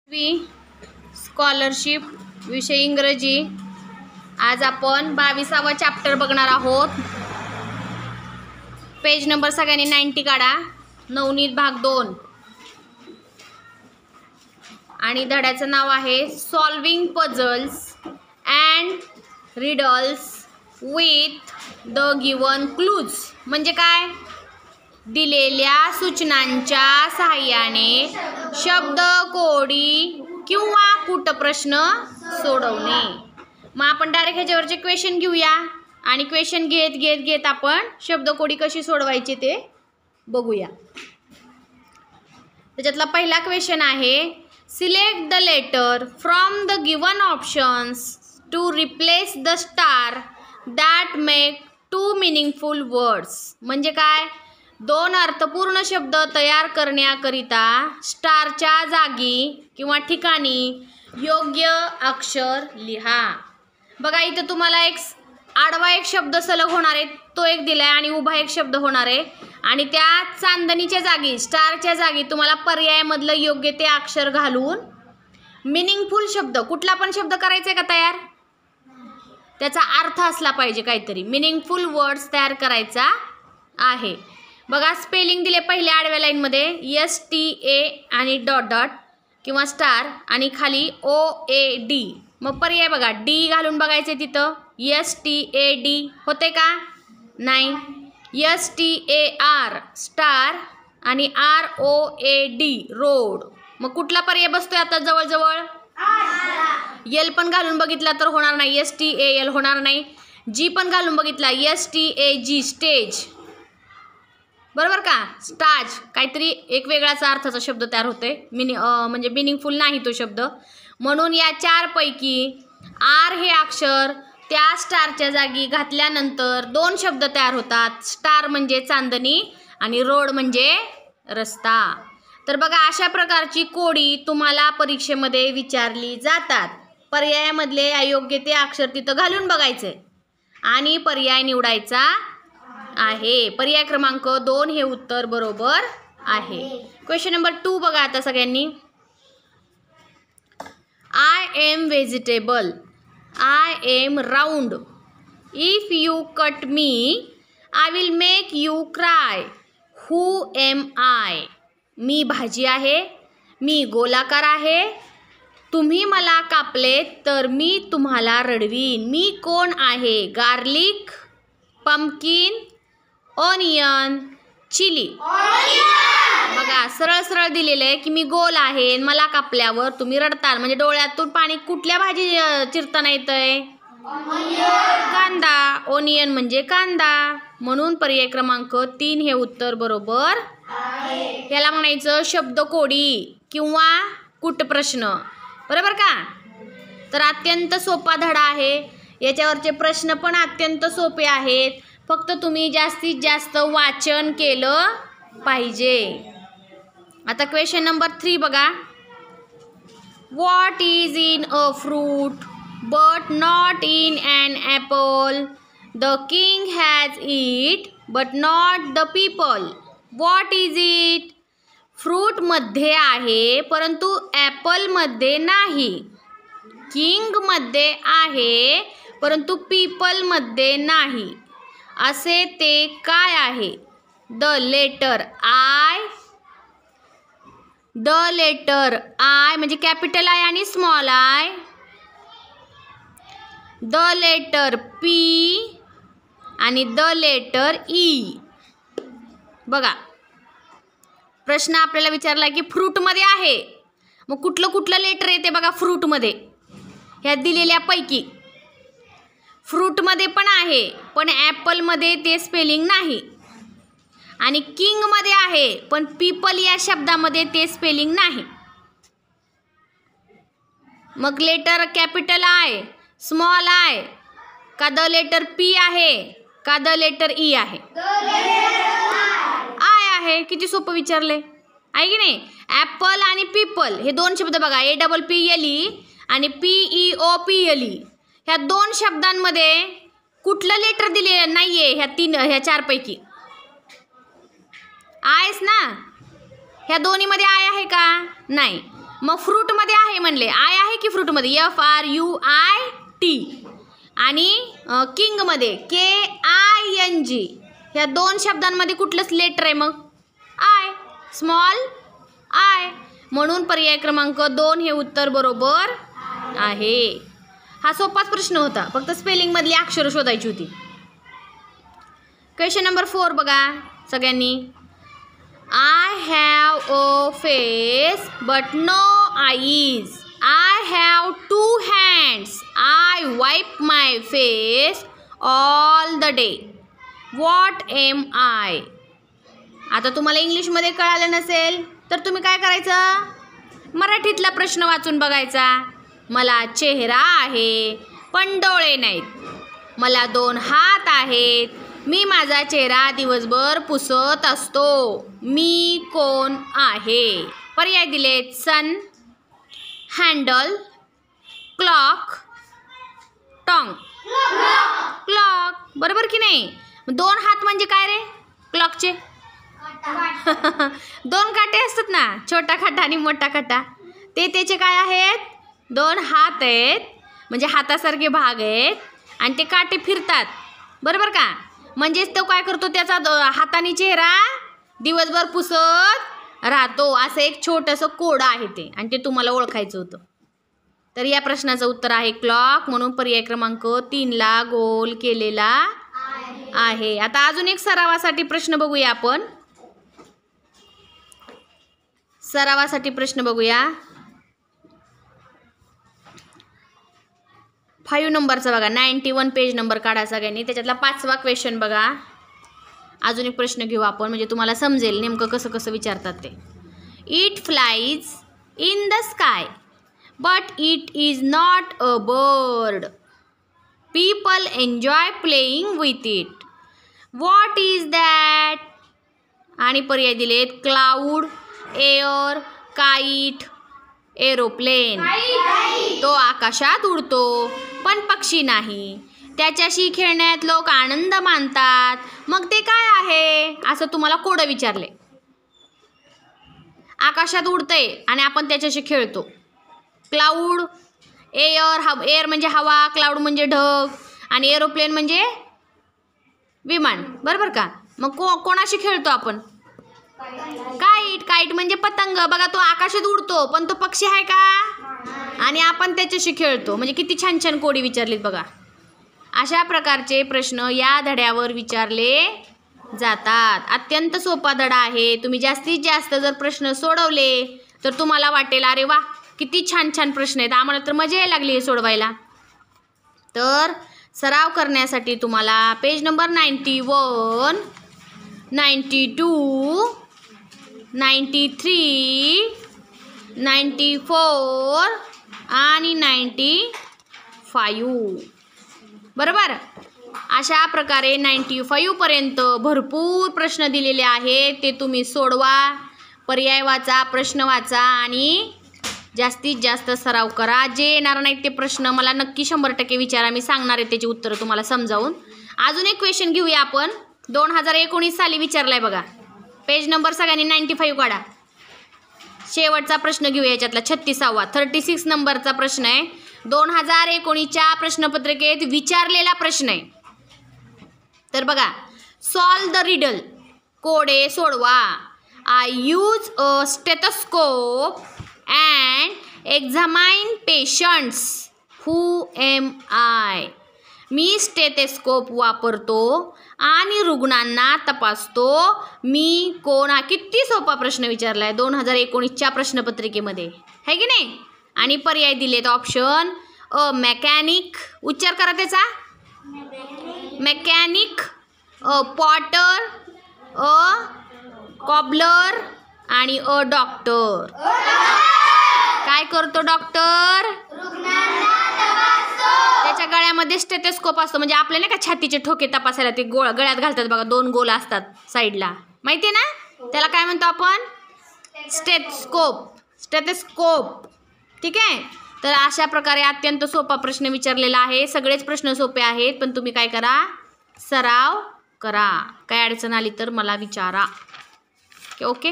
Scholarship विषय इंग्रजी। आज आपण 22वा चॅप्टर बघणार आहोत। पेज नंबर सगळ्यांनी 90 काढा। नवनीत भाग 2 आणि धड्याचं नाव आहे solving puzzles and riddles with the given clues. म्हणजे काय? दिलेल्या सूचनांच्या सहाय्याने शब्दकोडी किंवा कूटप्रश्न सोडवणे। मग आपण डायरेक्ट ह्याच्यावरचे क्वेश्चन घेऊया आणि क्वेश्चन घेत आपण शब्दकोडी कशी सोडवायची ते बघूया। त्याच्यातला पहिला क्वेश्चन आहे select the letter from the given options to replace the star that make two meaningful words. म्हणजे काय? दोन अर्थपूर्ण शब्द तयार करण्याकरिता स्टारच्या जागी किंवा ठिकाणी योग्य अक्षर लिहा। बघा इथं तुम्हाला आडवा एक शब्द सलग होणार आहे, तो एक दिलाय आणि उभा एक शब्द होणार आहे आणि त्या चांदणीच्या जागी स्टारच्या जागी तुम्हाला पर्यायामधलं योग्य ते अक्षर घालून मिनिंगफुल शब्द, कुठला पण शब्द करायचा आहे का तयार, त्याचा अर्थ असला पाहिजे, काहीतरी मिनिंगफुल वर्ड्स तयार करायचा आहे। बघा स्पेलिंग दिले पहिल्या आडव्या लाईनमध्ये STA आणि डॉट किंवा स्टार आणि खाली OAD। मग पर्याय बघा D घालून बघायचे, तिथं STAD होते का? नाही। STAR स्टार आणि ROAD रोड। मग कुठला पर्याय बसतोय आता जवळजवळ? L पण घालून बघितला तर होणार नाही, STAL होणार नाही। G पण घालून बघितला STAG स्टेज, बरोबर का? स्टाज काहीतरी एक वेगळाच अर्थाचा शब्द तयार होते, म्हणजे मिनिंगफुल नाही तो शब्द। म्हणून या चार पैकी R हे अक्षर त्या स्टारच्या जागी घातल्यानंतर दोन शब्द तयार होतात, स्टार म्हणजे चांदणी आणि रोड म्हणजे रस्ता। तर बघा अशा प्रकारची कोडी तुम्हाला परीक्षेमध्ये विचारली जातात। पर्यायामधले अयोग्य ते अक्षर तिथं घालून बघायचे आणि पर्याय निवडायचा आहे। पर्याय क्रमांक 2 हे उत्तर बरोबर आहे। क्वेश्चन नंबर 2 बघा आता सगळ्यांनी। I am vegetable, I am round, if you cut me I will make you cry, who am I. मी भाजी आहे, मी गोलाकार आहे, तुम्ही मला कापले तर मी तुम्हाला रडवीन। मी कोण आहे? Garlic, pumpkin, onion, chilli. बघा सरळ सरळ दिलेलं आहे की मी गोल आहे, मला कापल्यावर तुम्ही रडताल, म्हणजे डोळ्यातून पाणी कुठल्या भाजी चिरताना येतंय? कांदा। ऑनियन म्हणजे कांदा, म्हणून पर्याय क्रमांक 3 हे उत्तर बरोबर। याला म्हणायचं शब्दकोडी किंवा कूटप्रश्न, बरोबर का? तर अत्यंत सोपा धडा आहे, याच्यावरचे प्रश्न पण अत्यंत सोपे आहेत, फक्त तुम्ही जास्तीत जास्त वाचन केलं पाहिजे। आता क्वेश्चन नंबर 3 बघा। What is in a fruit but not in an apple, the king has it but not the people. What is it? फ्रूटमध्ये आहे परंतु ॲपलमध्ये नाही, किंगमध्ये आहे परंतु पीपलमध्ये नाही, असे ते काय आहे? The letter I, the letter I म्हणजे कॅपिटल आय आणि small I, the letter P आणि द लेटर ई। बघा प्रश्न आपल्याला विचारला की फ्रूटमध्ये आहे, मग कुठलं लेटर येते बघा फ्रूटमध्ये? ह्या दिलेल्या पैकी फ्रूटमध्ये पण आहे पण ॲपलमध्ये ते स्पेलिंग नाही, आणि किंगमध्ये आहे पण पीपल या शब्दामध्ये ते स्पेलिंग नाही। मग letter capital I, small I, का द लेटर पी आहे का द लेटर ई आहे? आय आहे। किती सोपं विचारले आहे की नाही? ॲपल आणि पीपल हे दोन शब्द बघा, APPLE आणि PEOPLE, ह्या दोन शब्दांमध्ये कुठलं लेटर दिलेलं नाहीये? ह्या चार पैकी आयच ना, ह्या दोन्हीमध्ये आय आहे का? नाही। मग फ्रूटमध्ये आहे म्हणले, आय आहे की फ्रूटमध्ये, FRUIT. आणि किंगमध्ये KING. ह्या दोन शब्दांमध्ये कुठलंच लेटर आहे मग, आय, स्मॉल आय. म्हणून पर्याय क्रमांक 2 हे उत्तर बरोबर आहे. हा सोपाच प्रश्न होता, फक्त स्पेलिंगमधली अक्षरं शोधायची होती. क्वेश्चन नंबर 4 बघा सगळ्यांनी. I have a face but no eyes. I have 2 hands. I wipe my face all the day. What am I? आता तुम्हाला इंग्लिशमध्ये कळालं नसेल तर तुम्ही काय करायचं, मराठीतला प्रश्न वाचून बघायचा. मला चेहरा आहे पण डोळे नाहीत. मला 2 हात आहेत. मी माझा चेहरा दिवसभर पुसत असतो. मी कोण आहे? पर्याय दिलेत, सन, हँडल, क्लॉक, टॉंग. क्लॉक बरोबर की नाही? 2 हात म्हणजे काय रे क्लॉकचे? 2 काटे असतात ना, छोटा काटा आणि मोठा काटा. ते त्याचे काय आहेत? 2 हात आहेत, म्हणजे हातासारखे भाग आहेत आणि ते काटे फिरतात बरोबर का? म्हणजेच तो काय करतो, त्याचा हाताने चेहरा दिवसभर पुसत राहतो. असं एक छोटंसं कोड आहे ते, आणि ते तुम्हाला ओळखायचं होतं. तर या प्रश्नाचं उत्तर आहे क्लॉक. म्हणून पर्याय क्रमांक 3ला गोल केलेला आहे. आता अजून एक सरावासाठी प्रश्न बघूया आपण. सरावासाठी प्रश्न बघूया. 5 नंबरचा बघा, 91 पेज नंबर काढा सगळ्यांनी. त्याच्यातला 5वा क्वेश्चन बघा. अजून एक प्रश्न घेऊ आपण, म्हणजे तुम्हाला समजेल नेमकं कसं कसं विचारतात ते. It flies in the sky but it is not a bird. People enjoy playing with it. What is that? आणि पर्याय दिलेत, क्लाउड, एअर, काईट, एरोप्लेन. तो आकाशात उडतो पण पक्षी नाही. त्याच्याशी खेळण्यात लोक आनंद मानतात. मग ते काय आहे असं तुम्हाला कोड विचारले. आकाशात उडतंय आणि आपण त्याच्याशी खेळतो. क्लाउड, एअर म्हणजे हवा, क्लाउड म्हणजे ढग, आणि एरोप्लेन म्हणजे विमान बरोबर का? मग कोणाशी खेळतो आपण? काईट म्हणजे पतंग. बघा, तो आकाशात उडतो पण तो पक्षी आहे का? आणि आपण त्याच्याशी खेळतो. म्हणजे किती छान छान कोडी विचारलीत बघा. अशा प्रकारचे प्रश्न या धड्यावर विचारले जातात. अत्यंत सोपा धडा आहे. तुम्ही जास्तीत जास्त जर प्रश्न सोडवले तर तुम्हाला वाटेल अरे वा किती छान छान प्रश्न आहेत, आम्हाला तर मजा यायला लागली हे सोडवायला. तर सराव करण्यासाठी तुम्हाला पेज नंबर 91, 92, 93, 94 आणि 95 बरोबर. अशा प्रकारे 95 पर्यंत भरपूर प्रश्न दिलेले आहेत. ते तुम्ही सोडवा, पर्याय वाचा, प्रश्न वाचा आणि जास्तीत जास्त सराव करा. जे येणार नाहीत ते प्रश्न मला नक्की 100% विचारा, मी सांगणार आहे त्याची उत्तरं तुम्हाला समजावून. अजून एक क्वेश्चन घेऊया आपण. 2019 साली विचारलाय बघा. पेज नंबर सगळ्यांनी 95 काढा. शेवटचा प्रश्न घेऊया याच्यातला 36वा 36 नंबरचा प्रश्न आहे. 2019च्या प्रश्नपत्रिकेत विचारलेला प्रश्न आहे. तर बघा, सॉल्व द रिडल. कोडे सोडवा. I use a stethoscope and examine patients. Who am I? मी स्टेथोस्कोप वापरतो आणि रुग्णांना तपासतो. मी कोण? किती सोपा प्रश्न विचारलाय 2019च्या प्रश्नपत्रिकेमध्ये, है की नाही? आणि पर्याय दिलेत ऑप्शन. अ मेकॅनिक, उच्चार करा त्याचा, मेकॅनिक, अ पॉटर, अ कॉबलर आणि अ डॉक्टर. काय करतो डॉक्टर? त्याच्या गळ्यामध्ये स्टेथोस्कोप असतो, म्हणजे आपल्या नाही का छातीचे ठोके तपासायला ते गळ्यात घालतात बघा, 2 गोल असतात साईडला, माहिती ना? त्याला काय म्हणतो आपण? स्टेथोस्कोप. ठीक आहे. तर अशा प्रकारे अत्यंत सोपा प्रश्न विचारलेला आहे. सगळेच प्रश्न सोपे आहेत, पण तुम्ही काय करा, सराव करा. काय अडचण आली तर मला विचारा. ओके.